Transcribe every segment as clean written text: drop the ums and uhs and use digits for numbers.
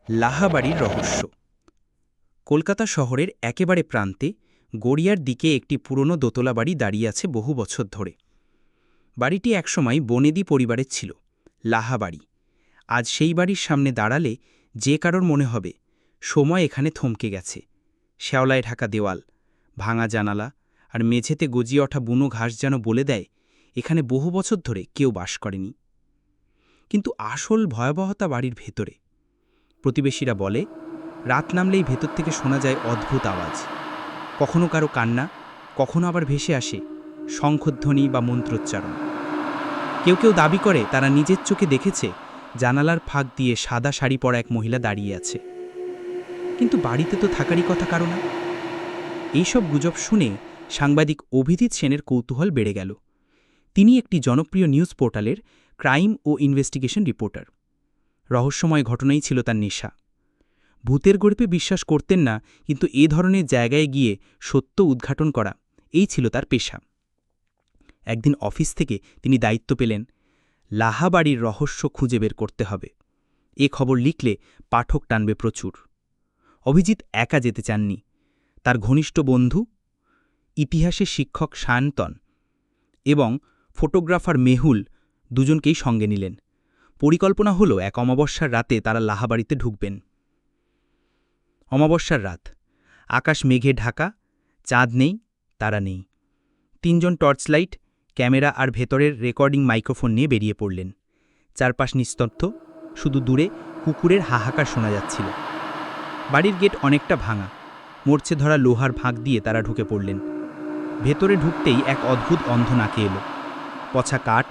লাহাবাড়ির রহস্য। কলকাতা শহরের একেবারে প্রান্তে গড়িয়ার দিকে একটি পুরনো দোতলা বাড়ি দাঁড়িয়ে আছে বহু বছর ধরে। বাড়িটি একসময় বনেদি পরিবারের ছিল, লাহাবাড়ি। আজ সেই বাড়ির সামনে দাঁড়ালে যে কারোর মনে হবে সময় এখানে থমকে গেছে। শ্যাওলায় ঢাকা দেওয়াল, ভাঙা জানালা আর মেঝেতে গজিয়ে ওঠা বুনো ঘাস যেন বলে দেয় এখানে বহু বছর ধরে কেউ বাস করেনি। কিন্তু আসল ভয়াবহতা বাড়ির ভেতরে। প্রতিবেশীরা বলে রাত নামলেই ভেতর থেকে শোনা যায় অদ্ভুত আওয়াজ, কখনো কারো কান্না, কখনো আবার ভেসে আসে শঙ্খধ্বনি বা মন্ত্রোচ্চারণ। কেউ কেউ দাবি করে তারা নিজের চোখে দেখেছে জানালার ফাঁক দিয়ে সাদা শাড়ি পরা এক মহিলা দাঁড়িয়ে আছে। কিন্তু বাড়িতে তো থাকারই কথা কারো না। এইসব গুজব শুনে সাংবাদিক অভিজিৎ সেনের কৌতূহল বেড়ে গেল। তিনি একটি জনপ্রিয় নিউজ পোর্টালের ক্রাইম ও ইনভেস্টিগেশন রিপোর্টার। রহস্যময় ঘটনাই ছিল তার নেশা। ভূতের গল্পে বিশ্বাস করতেন না, কিন্তু এ ধরনের জায়গায় গিয়ে সত্য উদ্ঘাটন করা এই ছিল তার পেশা। একদিন অফিস থেকে তিনি দায়িত্ব পেলেন, লাহাবাড়ির রহস্য খুঁজে বের করতে হবে। এ খবর লিখলে পাঠক টানবে প্রচুর। অভিজিৎ একা যেতে চাননি, তার ঘনিষ্ঠ বন্ধু, ইতিহাসের শিক্ষক সায়ন্তন এবং ফটোগ্রাফার মেহুল দুজনকেই সঙ্গে নিলেন। পরিকল্পনা হলো এক অমাবস্যার রাতে তারা লাহাবাড়িতে ঢুকবেন। অমাবস্যার রাত, আকাশ মেঘে ঢাকা, চাঁদ নেই, তারা নেই। তিনজন টর্চ লাইট, ক্যামেরা আর ভেতরের রেকর্ডিং মাইক্রোফোন নিয়ে বেরিয়ে পড়লেন। চারপাশ নিস্তব্ধ, শুধু দূরে কুকুরের হাহাকার শোনা যাচ্ছিল। বাড়ির গেট অনেকটা ভাঙা, মরচে ধরা লোহার ভাঁক দিয়ে তারা ঢুকে পড়লেন। ভেতরে ঢুকতেই এক অদ্ভুত গন্ধ নাকে এলো। পচা কাঠ,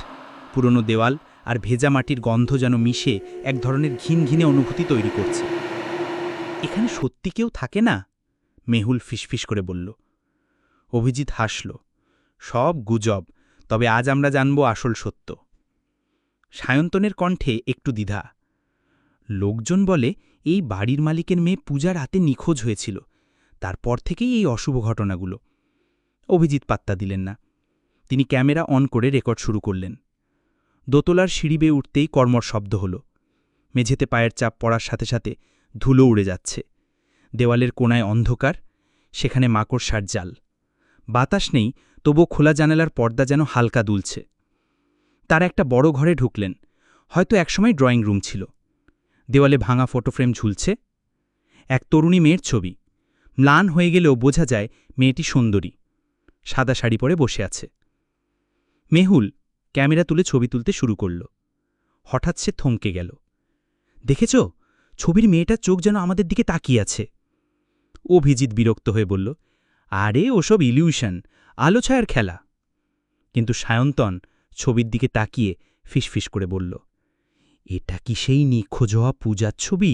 পুরনো দেওয়াল আর ভেজা মাটির গন্ধ যেন মিশে এক ধরনের ঘিনঘিনে অনুভূতি তৈরি করছে। এখানে সত্যি কেউ থাকে না? মেহুল ফিসফিস করে বলল। অভিজিৎ হাসল। সব গুজব, তবে আজ আমরা জানব আসল সত্য। সায়ন্তনের কণ্ঠে একটু দ্বিধা। লোকজন বলে এই বাড়ির মালিকের মেয়ে পূজা রাতে নিখোঁজ হয়েছিল, তারপর থেকেই এই অশুভ ঘটনাগুলো। অভিজিৎ পাত্তা দিলেন না। তিনি ক্যামেরা অন করে রেকর্ড শুরু করলেন। দোতলার সিঁড়ি বেয়ে উঠতেই কর্মর শব্দ হল। মেঝেতে পায়ের চাপ পড়ার সাথে সাথে ধুলো উড়ে যাচ্ছে। দেওয়ালের কোণায় অন্ধকার, সেখানে মাকড়সার জাল। বাতাস নেই, তবু খোলা জানালার পর্দা যেন হালকা দুলছে। তারা একটা বড় ঘরে ঢুকলেন, হয়তো একসময় ড্রয়িং রুম ছিল। দেওয়ালে ভাঙা ফটোফ্রেম ঝুলছে, এক তরুণী মেয়ের ছবি। ম্লান হয়ে গেলেও বোঝা যায় মেয়েটি সুন্দরী, সাদা শাড়ি পরে বসে আছে। মেহুল ক্যামেরা তুলে ছবি তুলতে শুরু করল। হঠাৎ সে থমকে গেল। দেখেছ, ছবির মেয়েটার চোখ যেন আমাদের দিকে তাকিয়ে আছে। অভিজিৎ বিরক্ত হয়ে বলল, আরে ওসব ইলিউশন, আলো ছায়ার খেলা। কিন্তু সায়ন্তন ছবির দিকে তাকিয়ে ফিসফিস করে বলল, এটা কি সেই নিখোঁজ হওয়া পূজার ছবি?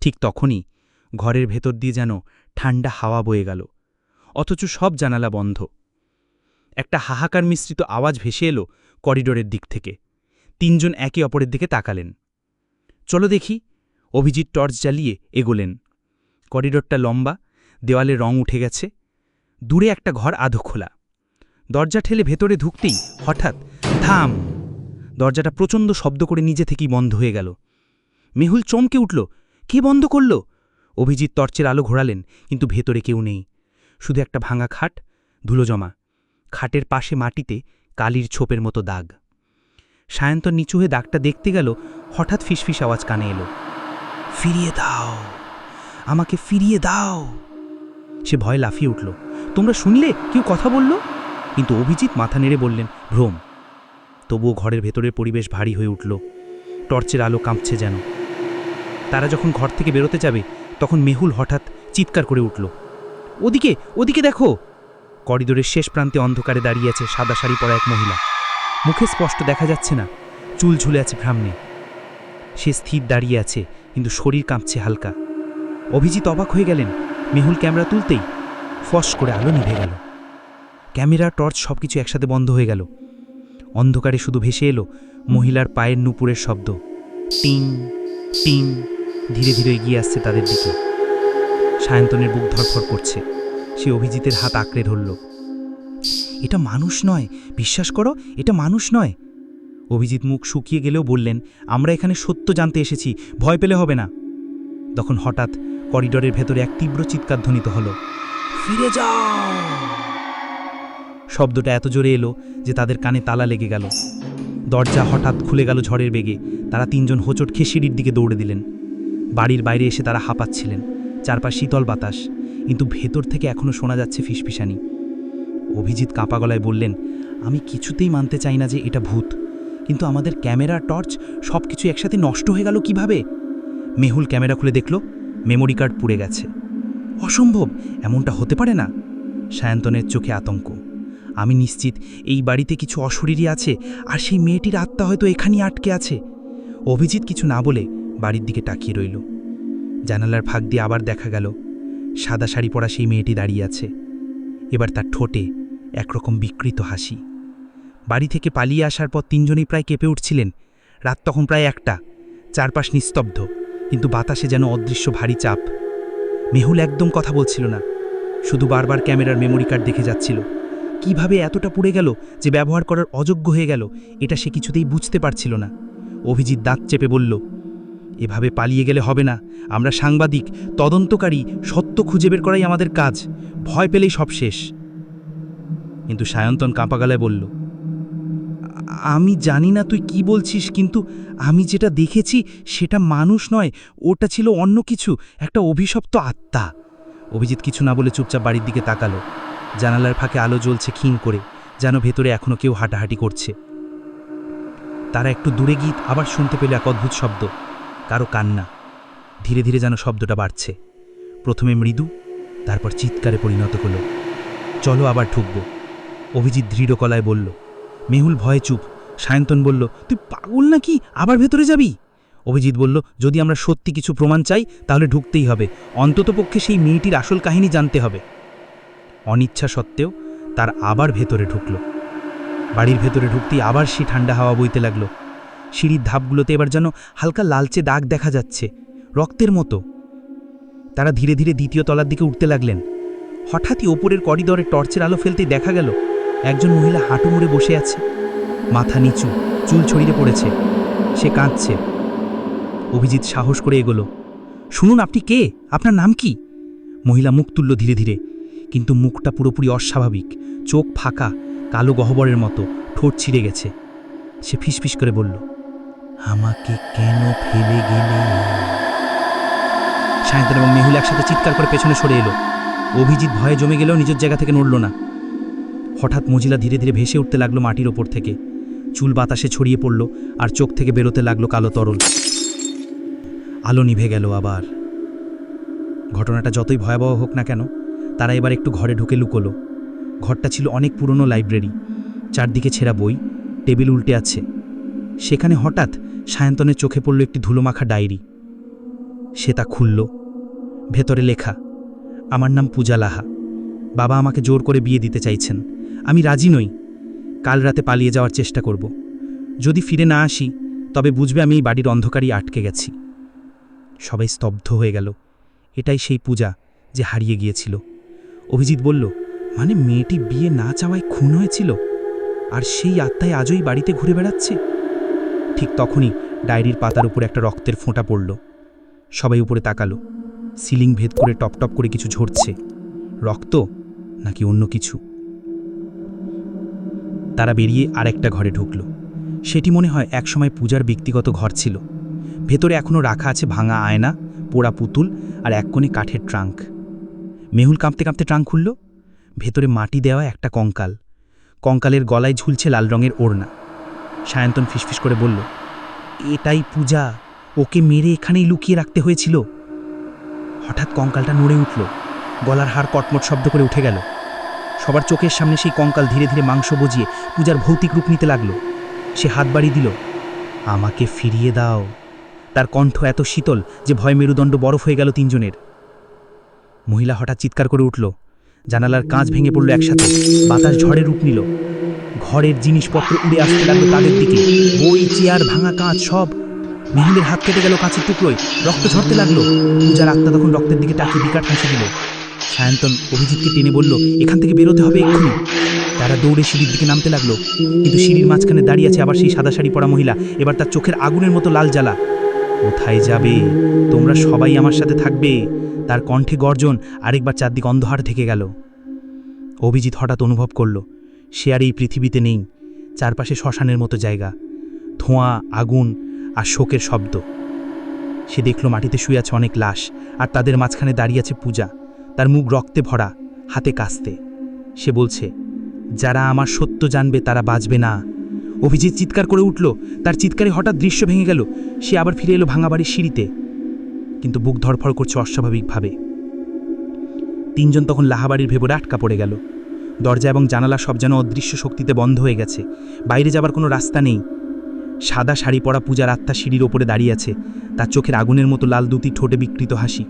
ঠিক তখনই ঘরের ভেতর দিয়ে যেন ঠান্ডা হাওয়া বয়ে গেল, অথচ সব জানালা বন্ধ। একটা হাহাকার মিশ্রিত আওয়াজ ভেসে এলো করিডোরের দিক থেকে। তিনজন একে অপরের দিকে তাকালেন। চলো দেখি। অভিজিৎ টর্চ জ্বালিয়ে এগোলেন। করিডোরটা লম্বা, দেওয়ালে রং উঠে গেছে। দূরে একটা ঘর আধো খোলা। দরজা ঠেলে ভেতরে ঢুকতেই হঠাৎ থাম! দরজাটা প্রচণ্ড শব্দ করে নিজে থেকেই বন্ধ হয়ে গেল। মেহুল চমকে উঠল, কে বন্ধ করল? অভিজিৎ টর্চের আলো ঘোরালেন, কিন্তু ভেতরে কেউ নেই। শুধু একটা ভাঙা খাট, ধুলো জমা। খাটের পাশে মাটিতে কালির ছোপের মতো দাগ। সায়ন্তন নিচু হয়ে দাগটা দেখতে গেল, হঠাৎ ফিসফিস আওয়াজ কানে এলো, ফিরিয়ে দাও, আমাকে ফিরিয়ে দাও। সে ভয় লাফিয়ে উঠল। তোমরা শুনলে কেউ কথা বলল? কিন্তু অভিজিৎ মাথা নেড়ে বললেন, ভ্রম। তবুও ঘরের ভেতরের পরিবেশ ভারী হয়ে উঠল। টর্চের আলো কাঁপছে যেন। তারা যখন ঘর থেকে বেরোতে যাবে, তখন মেহুল হঠাৎ চিৎকার করে উঠল, ওদিকে, ওদিকে দেখো! করিডোরের শেষ প্রান্তে অন্ধকারে দাঁড়িয়ে আছে সাদা শাড়ি পরা এক মহিলা। মুখে স্পষ্ট দেখা যাচ্ছে না, চুল ঝুলে আছে ভ্রাম্যে। সে স্থির দাঁড়িয়ে আছে, কিন্তু শরীর কাঁপছে হালকা। অভিজিৎ অবাক হয়ে গেলেন। মেহুল ক্যামেরা তুলতেই ফস করে আলো নিভে গেল। ক্যামেরা, টর্চ সবকিছু একসাথে বন্ধ হয়ে গেল। অন্ধকারে শুধু ভেসে এলো মহিলার পায়ের নুপুরের শব্দ। টিং টিং ধীরে ধীরে এগিয়ে আসছে তাদের দিকে। সায়ন্তনের বুক ধরফর করছে। সে অভিজিতের হাত আঁকড়ে ধরল। এটা মানুষ নয়, বিশ্বাস করো, এটা মানুষ নয়। অভিজিৎ মুখ শুকিয়ে গেলেও বললেন, আমরা এখানে সত্য জানতে এসেছি, ভয় পেলে হবে না। তখন হঠাৎ করিডোরের ভেতরে এক তীব্র চিৎকার ধ্বনিত হলো, ফিরে যাও! শব্দটা এত জোরে এলো যে তাদের কানে তালা লেগে গেল। দরজা হঠাৎ খুলে গেল ঝড়ের বেগে। তারা তিনজন হোঁচট খেয়ে সিঁড়ির দিকে দৌড়ে দিলেন। বাড়ির বাইরে এসে তারা হাঁপাচ্ছিলেন। চারপাশ শীতল বাতাস, কিন্তু ভেতর থেকে এখনও শোনা যাচ্ছে ফিসফিসানি। অভিজিৎ কাঁপা গলায় বললেন, আমি কিছুতেই মানতে চাই না যে এটা ভূত, কিন্তু আমাদের ক্যামেরা, টর্চ সব কিছু একসাথে নষ্ট হয়ে গেল কিভাবে? মেহুল ক্যামেরা খুলে দেখল, মেমোরি কার্ড পুড়ে গেছে। অসম্ভব, এমনটা হতে পারে না। সায়ন্তনের চোখে আতঙ্ক। আমি নিশ্চিত এই বাড়িতে কিছু অশরীরী আছে, আর সেই মেয়েটির আত্মা হয়তো এখানেই আটকে আছে। অভিজিৎ কিছু না বলে বাড়ির দিকে তাকিয়ে রইল। জানালার ফাঁক দিয়ে আবার দেখা গেল সাদা শাড়ি পরা সেই মেয়েটি দাঁড়িয়ে আছে। এবার তার ঠোঁটে একরকম বিকৃত হাসি। বাড়ি থেকে পালিয়ে আসার পর তিনজনেই প্রায় কেঁপে উঠছিলেন। রাত তখন প্রায় 1টা। চারপাশ নিস্তব্ধ, কিন্তু বাতাসে যেন অদৃশ্য ভারী চাপ। মেহুল একদম কথা বলছিল না, শুধু বারবার ক্যামেরার মেমোরি কার্ড দেখে যাচ্ছিল। কিভাবে এতটা পুড়ে গেল যে ব্যবহার করার অযোগ্য হয়ে গেল, এটা সে কিছুতেই বুঝতে পারছিল না। অভিজিৎ দাঁত চেপে বলল, এভাবে পালিয়ে গেলে হবে না। আমরা সাংবাদিক, তদন্তকারী, সত্য খুঁজে বের করাই আমাদের কাজ। ভয় পেলেই সব শেষ। কিন্তু সায়ন্তন কাঁপা গলায় বলল, আমি জানি না তুই কি বলছিস, কিন্তু আমি যেটা দেখেছি সেটা মানুষ নয়, ওটা ছিল অন্য কিছু, একটা অভিশপ্ত আত্মা। অভিজিৎ কিছু না বলে চুপচাপ বাড়ির দিকে তাকালো। জানালার ফাঁকে আলো জ্বলছে ক্ষীণ করে, যেন ভেতরে এখনো কেউ হাঁটাহাঁটি করছে। তারা একটু দূরে গিয়ে আবার শুনতে পেল এক অদ্ভুত শব্দ, কারো কান্না। ধীরে ধীরে যেন শব্দটা বাড়ছে, প্রথমে মৃদু, তারপর চিৎকারে পরিণত হলো। চলো আবার ঢুকবো, অভিজিৎ দৃঢ় গলায় বলল। মেহুল ভয়ে চুপ। সায়ন্তন বলল, তুই পাগল নাকি, আবার ভেতরে যাবি? অভিজিৎ বলল, যদি আমরা সত্যি কিছু প্রমাণ চাই তাহলে ঢুকতেই হবে, অন্ততপক্ষে সেই মেয়েটির আসল কাহিনী জানতে হবে। অনিচ্ছা সত্ত্বেও তার আবার ভেতরে ঢুকল। বাড়ির ভেতরে ঢুকতেই আবার সেই ঠান্ডা হাওয়া বইতে লাগলো। সিঁড়ির ধাপগুলোতে এবার যেন হালকা লালচে দাগ দেখা যাচ্ছে, রক্তের মতো। তারা ধীরে ধীরে দ্বিতীয় তলার দিকে উঠতে লাগলেন। হঠাৎই ওপরের করিডোরে টর্চের আলো ফেলতেই দেখা গেল একজন মহিলা হাঁটু মুড়ে বসে আছে, মাথা নিচু, চুল ছড়িয়ে পড়েছে। সে কাঁদছে। অভিজিৎ সাহস করে এগোলো। শুনুন, আপনি কে? আপনার নাম কি? মহিলা মুখ তুলল ধীরে ধীরে, কিন্তু মুখটা পুরোপুরি অস্বাভাবিক, চোখ ফাঁকা, কালো গহ্বরের মতো, ঠোঁট ছিঁড়ে গেছে। সে ফিসফিস করে বলল, আমাকে কেন ফেলে গেলে? সায়ন্তন এবং মেহুল একসাথে চিৎকার করে পেছনে সরে এলো। অভিজিৎ ভয়ে জমে গেলেও নিজের জায়গা থেকে নড়ল না। হঠাৎ মহিলা ধীরে ধীরে ভেসে উঠতে লাগলো মাটির ওপর থেকে। চুল বাতাসে ছড়িয়ে পড়ল, আর চোখ থেকে বেরোতে লাগলো কালো তরল। আলো নিভে গেল আবার। ঘটনাটা যতই ভয়াবহ হোক না কেন, তারা এবার একটু ঘরে ঢুকে লুকোলো। ঘরটা ছিল অনেক পুরনো লাইব্রেরি, চারদিকে ছেঁড়া বই, টেবিল উল্টে আছে। সেখানে হঠাৎ সায়ন্তনের চোখে পড়ল একটি ধুলোমাখা ডায়েরি। সে তা খুলল। ভেতরে লেখা, আমার নাম পূজা লাহা। বাবা আমাকে জোর করে বিয়ে দিতে চাইছেন। আমি রাজি নই। কাল রাতে পালিয়ে যাওয়ার চেষ্টা করব। যদি ফিরে না আসি তবে বুঝবে আমি এই বাড়ির অন্ধকারই আটকে গেছি। সবাই স্তব্ধ হয়ে গেল। এটাই সেই পূজা যে হারিয়ে গিয়েছিল। অভিজিৎ বলল, মানে মেয়েটি বিয়ে না চাওয়ায় খুন হয়েছিল, আর সেই আত্মায় আজই বাড়িতে ঘুরে বেড়াচ্ছে? ঠিক তখনই ডায়েরির পাতার উপরে একটা রক্তের ফোঁটা পড়ল। সবাই উপরে তাকালো। সিলিং ভেদ করে টপ টপ করে কিছু ঝরছে। রক্ত নাকি অন্য কিছু? তারা বেরিয়ে আরেকটা ঘরে ঢুকল। সেটি মনে হয় একসময় পূজার ব্যক্তিগত ঘর ছিল। ভেতরে এখনও রাখা আছে ভাঙা আয়না, পোড়া পুতুল, আর এক কোণে কাঠের ট্রাঙ্ক। মেহুল কাঁপতে কাঁপতে ট্রাঙ্ক খুলল। ভেতরে মাটি দেওয়া একটা কঙ্কাল। কঙ্কালের গলায় ঝুলছে লাল রঙের ওড়না। সায়ন্তন ফিসফিস করে বলল, এটাই পূজা, ওকে মেরে এখানেই লুকিয়ে রাখতে হয়েছিল। হঠাৎ কঙ্কালটা নড়ে উঠল। গলার হাড় কটমট শব্দ করে উঠে গেল। সবার চোখের সামনে সেই কঙ্কাল ধীরে ধীরে মাংস বজিয়ে পূজার ভৌতিক রূপ নিতে লাগল। সে হাত বাড়িয়ে দিল, আমাকে ফিরিয়ে দাও। তার কণ্ঠ এত শীতল যে ভয় মেরুদণ্ড বরফ হয়ে গেল তিনজনের। মহিলা হঠাৎ চিৎকার করে উঠল। জানালার কাঁচ ভেঙে পড়ল একসাথে। বাতাস ঝড়ে রূপ নিল। ঘরের জিনিসপত্র উড়ে আসতে লাগলো তাদের দিকে, বই, চেয়ার, ভাঙা কাঁচ সব। মেহুলের হাত কেটে গেল কাঁচের টুকরোয়, রক্ত ঝরতে লাগলো। পূজার আত্মা তখন রক্তের দিকে তাকিয়ে বিকট হাসি দিল। সায়ন্তন অভিজিৎকে টেনে বলল, এখান থেকে বেরোতে হবে এক্ষুনি। তারা দৌড়ে সিঁড়ির দিকে নামতে লাগলো, কিন্তু সিঁড়ির মাঝখানে দাঁড়িয়ে আছে আবার সেই সাদা শাড়ি পরা মহিলা। এবার তার চোখের আগুনের মতো লাল জ্বালা। কোথায় যাবে? তোমরা সবাই আমার সাথে থাকবে। তার কণ্ঠে গর্জন, আরেকবার চারদিক অন্ধকার থেকে গেল। অভিজিৎ হঠাৎ অনুভব করল সে আর এই পৃথিবীতে নেই। চারপাশে শ্মশানের মতো জায়গা, ধোঁয়া, আগুন আর শোকের শব্দ। সে দেখল মাটিতে শুয়ে আছে অনেক লাশ, আর তাদের মাঝখানে দাঁড়িয়ে আছে পূজা, তার মুখ রক্তে ভরা, হাতে কাস্তে। সে বলছে, যারা আমার সত্য জানবে তারা বাঁচবে না। অভিজিৎ চিৎকার করে উঠল, তার চিৎকারে হঠাৎ দৃশ্য ভেঙে গেল। সে আবার ফিরে এলো ভাঙা বাড়ির সিঁড়িতে, কিন্তু বুক ধড়ফড় করছে অস্বাভাবিকভাবে। তিনজন তখন লাহাবাড়ির ভেতরে আটকা পড়ে গেল। দরজা এবং জানালা সব যেন অদৃশ্য শক্তিতে বন্ধ হয়ে গেছে। বাইরে যাবার কোনো রাস্তা নেই। সাদা শাড়ি পরা পূজার আত্মা সিঁড়ির ওপরে দাঁড়িয়ে আছে, তার চোখের আগুনের মতো লাল দুটি ঠোঁটে বিকৃত হাসি।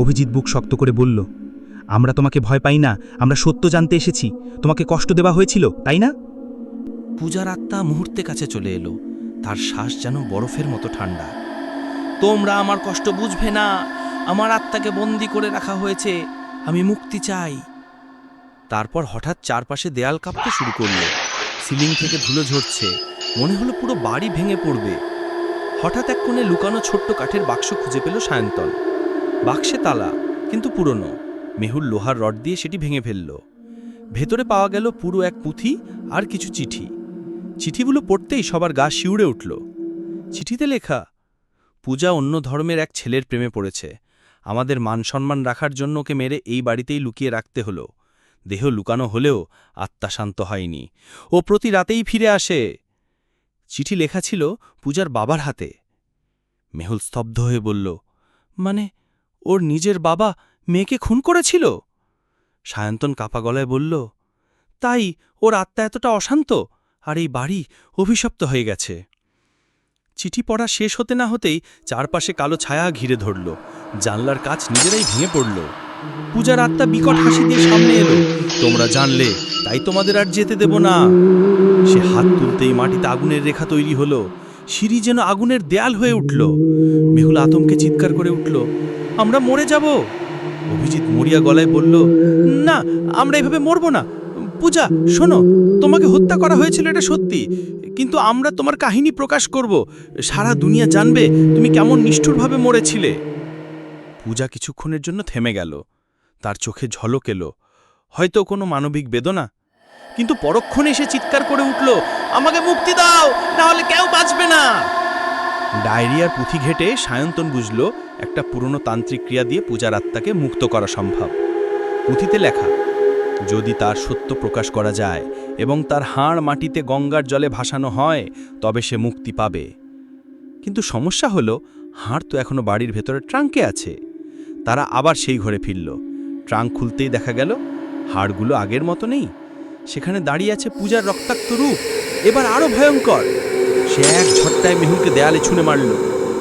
অভিজিৎ বুক শক্ত করে বলল, আমরা তোমাকে ভয় পাই না, আমরা সত্য জানতে এসেছি। তোমাকে কষ্ট দেওয়া হয়েছিল, তাই না? পূজার আত্মা মুহূর্তে কাছে চলে এলো, তার শ্বাস যেন বরফের মতো ঠান্ডা। তোমরা আমার কষ্ট বুঝবে না, আমার আত্মাকে বন্দি করে রাখা হয়েছে, আমি মুক্তি চাই। তারপর হঠাৎ চারপাশে দেয়াল কাঁপতে শুরু করল, সিলিং থেকে ধুলো ঝরছে, মনে হলো পুরো বাড়ি ভেঙে পড়বে। হঠাৎ এক কোণে লুকানো ছোট্ট কাঠের বাক্স খুঁজে পেল সায়ন্তন। বাক্সে তালা, কিন্তু পুরনো। মেহুল লোহার রড দিয়ে সেটি ভেঙে ফেলল। ভেতরে পাওয়া গেল পুরো এক পুঁথি আর কিছু চিঠি। চিঠিগুলো পড়তেই সবার গা শিউড়ে উঠল। চিঠিতে লেখা, পূজা অন্য ধর্মের এক ছেলের প্রেমে পড়েছে। আমাদের মান সম্মান রাখার জন্য ওকে মেরে এই বাড়িতেই লুকিয়ে রাখতে হলো। দেহ লুকানো হলেও আত্মা শান্ত হয়নি, ও প্রতি রাতেই ফিরে আসে। চিঠি লেখা ছিল পূজার বাবার হাতে। মেহুল স্তব্ধ হয়ে বলল, মানে ওর নিজের বাবা মেয়েকে খুন করেছিল? সায়ন্তন কাপা গলায় বলল, তাই ওর আত্মা এতটা অশান্ত, আর এই বাড়ি অভিশপ্ত হয়ে গেছে। চিঠি পড়া শেষ হতে না হতেই চারপাশে কালো ছায়া ঘিরে ধরল, জানলার কাচ নিজেরাই ভেঙে পড়ল। পূজার আত্মা বিকট হাসি দিয়ে সামনে এলো, তোমরা জানলে, তাই তোমাদের আর যেতে দেব না। সে হাত তুলতেই মাটিতে আগুনের রেখা তৈরি হলো, সিঁড়ি যেন আগুনের দেয়াল হয়ে উঠল। মেহুল আতঙ্কে চিৎকার করে উঠল, আমরা মরে যাব। অভিজিৎ মরিয়া গলায় বলল, না, আমরা এভাবে মরব না। পূজা শোনো, তোমাকে হত্যা করা হয়েছিল এটা সত্যি, কিন্তু আমরা তোমার কাহিনী প্রকাশ করব। সারা দুনিয়া জানবে তুমি কেমন নিষ্ঠুরভাবে মরেছিলে। পূজা কিছুক্ষণের জন্য থেমে গেল, তার চোখে ঝলক এলো, হয়তো কোনো মানবিক বেদনা। কিন্তু পরক্ষণে সে চিৎকার করে উঠল, আমাকে মুক্তি দাও, না হলে কেউ বাঁচবে না। ডায়রিয়ার পুঁথি ঘেটে সায়ন্তন বুঝল একটা পুরনো তান্ত্রিক ক্রিয়া দিয়ে পূজার আত্মাকে মুক্ত করা সম্ভব। পুঁথিতে লেখা, যদি তার সত্য প্রকাশ করা যায় এবং তার হাড় মাটিতে গঙ্গার জলে ভাসানো হয়, তবে সে মুক্তি পাবে। কিন্তু সমস্যা হলো, হাড় তো এখনো বাড়ির ভেতরে ট্রাঙ্কে আছে। তারা আবার সেই ঘরে ফিরল। ট্রাঙ্ক খুলতেই দেখা গেল হাড়গুলো আগের মতো নেই। সেখানে দাঁড়িয়ে আছে পূজার রক্তাক্ত রূপ, এবার আরো ভয়ঙ্কর। সে এক ঝট্টায় মেহুলকে দেয়ালে ছুঁড়ে মারল।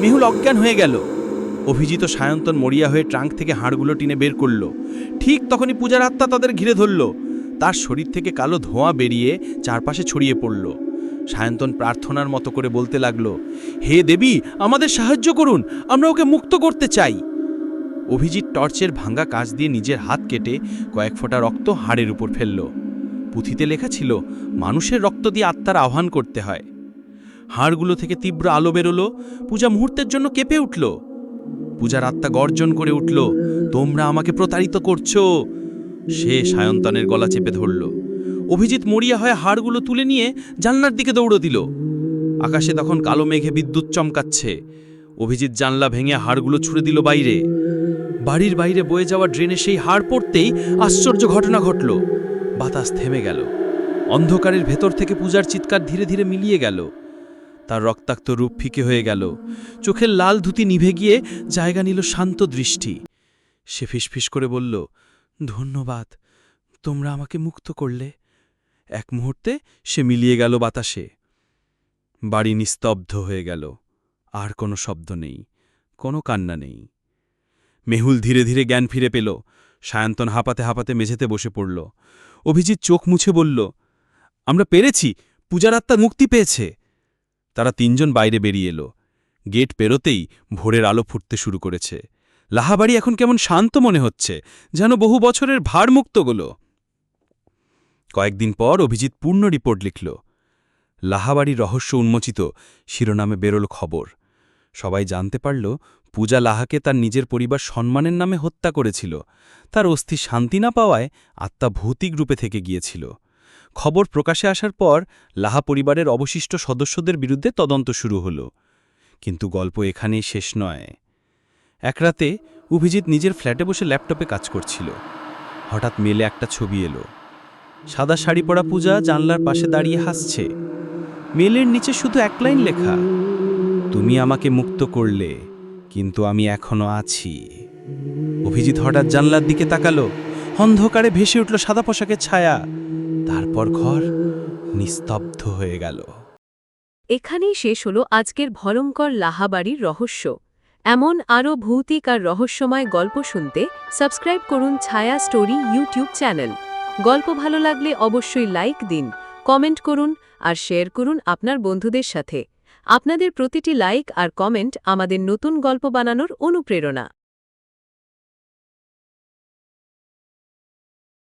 মেহুল অজ্ঞান হয়ে গেল। অভিজিৎ সায়ন্তন মরিয়া হয়ে ট্রাঙ্ক থেকে হাড়গুলো টেনে বের করল। ঠিক তখনই পূজার আত্মা তাদের ঘিরে ধরল। তার শরীর থেকে কালো ধোঁয়া বেরিয়ে চারপাশে ছড়িয়ে পড়ল। সায়ন্তন প্রার্থনার মতো করে বলতে লাগল, হে দেবী, আমাদের সাহায্য করুন, আমরা ওকে মুক্ত করতে চাই। অভিজিৎ টর্চের ভাঙা কাঁচ দিয়ে নিজের হাত কেটে কয়েক ফোঁটা রক্ত হাড়ের উপর ফেলল। পুঁথিতে লেখা ছিল, মানুষের রক্ত দিয়ে আত্মার আহ্বান করতে হয়। হাড়গুলো থেকে তীব্র আলো বেরোলো। পূজা মুহূর্তের জন্য কেঁপে উঠল। পূজার আত্মা গর্জন করে উঠল, তোমরা আমাকে প্রতারিত করছো। সে সায়ন্তনের গলা চেপে ধরল। অভিজিৎ মরিয়া হয়ে হাড়গুলো তুলে নিয়ে জানলার দিকে দৌড় দিল। আকাশে তখন কালো মেঘে বিদ্যুৎ চমকাচ্ছে। অভিজিৎ জানলা ভেঙে হাড়গুলো ছুড়ে দিল বাইরে। বাড়ির বাইরে বয়ে যাওয়া ড্রেনে সেই হাড় পড়তেই আশ্চর্য ঘটনা ঘটল। বাতাস থেমে গেল। অন্ধকারের ভেতর থেকে পূজার চিৎকার ধীরে ধীরে মিলিয়ে গেল। তার রক্তাক্ত রূপ ফিকে হয়ে গেল। চোখের লাল ধুতি নিভে গিয়ে জায়গা নিল শান্ত দৃষ্টি। সে ফিসফিস করে বলল, ধন্যবাদ, তোমরা আমাকে মুক্ত করলে। এক মুহূর্তে সে মিলিয়ে গেল বাতাসে। বাড়ি নিস্তব্ধ হয়ে গেল। আর কোনো শব্দ নেই, কোনো কান্না নেই। মেহুল ধীরে ধীরে জ্ঞান ফিরে পেল। সায়ন্তন হাঁপাতে হাঁপাতে মেঝেতে বসে পড়ল। অভিজিৎ চোখ মুছে বলল, আমরা পেরেছি, পূজার আত্মা মুক্তি পেয়েছে। তারা তিনজন বাইরে বেরিয়ে এলো। গেট পেরোতেই ভোরের আলো ফুটতে শুরু করেছে। লাহাবাড়ি এখন কেমন শান্ত মনে হচ্ছে, যেন বহু বছরের ভারমুক্তগুলো। কয়েকদিন পর অভিজিৎ পূর্ণ রিপোর্ট লিখল। লাহাবাড়ির রহস্য উন্মোচিত শিরোনামে বেরোল খবর। সবাই জানতে পারল পূজা লাহাকে তার নিজের পরিবার সম্মানের নামে হত্যা করেছিল। তার অস্থি শান্তি না পাওয়ায় আত্মা ভৌতিক রূপে থেকে গিয়েছিল। খবর প্রকাশে আসার পর লাহা পরিবারের অবশিষ্ট সদস্যদের বিরুদ্ধে তদন্ত শুরু হল। কিন্তু গল্প এখানেই শেষ নয়। এক রাতে অভিজিৎ নিজের ফ্ল্যাটে বসে ল্যাপটপে কাজ করছিল। হঠাৎ মেলে একটা ছবি এলো। সাদা শাড়ি পরা পূজা জানলার পাশে দাঁড়িয়ে হাসছে। মেলের নিচে শুধু এক লাইন লেখা, তুমি আমাকে মুক্ত করলে, কিন্তু আমি এখনো আছি। অভিজিৎ হঠাৎ জানলার দিকে তাকালো। অন্ধকারে ভেসে উঠল সাদা পোশাকের ছায়া। তারপর ঘর নিস্তব্ধ হয়ে গেল। এখানেই শেষ হল আজকের ভয়ঙ্কর লাহাবাড়ির রহস্য। এমন আরও ভৌতিক আর রহস্যময় গল্প শুনতে সাবস্ক্রাইব করুন ছায়া স্টোরি ইউটিউব চ্যানেল। গল্প ভালো লাগলে অবশ্যই লাইক দিন, কমেন্ট করুন আর শেয়ার করুন আপনার বন্ধুদের সাথে। আপনাদের প্রতিটি লাইক আর কমেন্ট আমাদের নতুন গল্প বানানোর অনুপ্রেরণা।